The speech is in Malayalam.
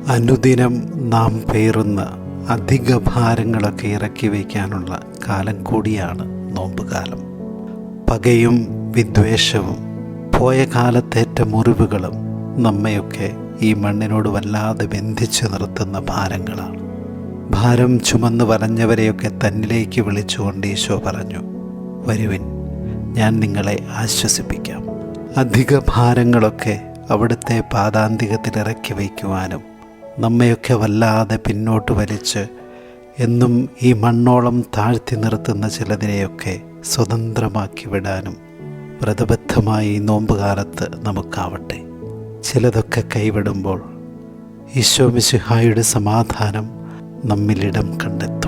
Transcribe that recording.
അനുദിനം നാം പേറുന്ന അധിക ഭാരങ്ങളൊക്കെ ഇറക്കി വയ്ക്കാനുള്ള കാലം കൂടിയാണ് നോമ്പുകാലം. പകയും വിദ്വേഷവും പോയ കാലത്തേറ്റ മുറിവുകളും നമ്മയൊക്കെ ഈ മണ്ണിനോട് വല്ലാതെ ബന്ധിച്ചു നിർത്തുന്ന ഭാരങ്ങളാണ്. ഭാരം ചുമന്ന് വലഞ്ഞവരെയൊക്കെ തന്നിലേക്ക് വിളിച്ചുകൊണ്ട് ഈശോ പറഞ്ഞു, വരുവിൻ, ഞാൻ നിങ്ങളെ ആശ്വസിപ്പിക്കാം. അധിക ഭാരങ്ങളൊക്കെ അവിടുത്തെ പാദാന്തികത്തിൽ ഇറക്കി വയ്ക്കുവാനും നമ്മയൊക്കെ വല്ലാതെ പിന്നോട്ട് വലിച്ച് എന്നും ഈ മണ്ണോളം താഴ്ത്തി നിർത്തുന്ന ചിലതിനെയൊക്കെ സ്വതന്ത്രമാക്കി വിടാനും വ്രതബദ്ധമായി നോമ്പുകാലത്ത് നമുക്കാവട്ടെ. ചിലതൊക്കെ കൈവിടുമ്പോൾ ഈശോ മിശിഹായുടെ സമാധാനം നമ്മിലിടം കണ്ടെത്തും.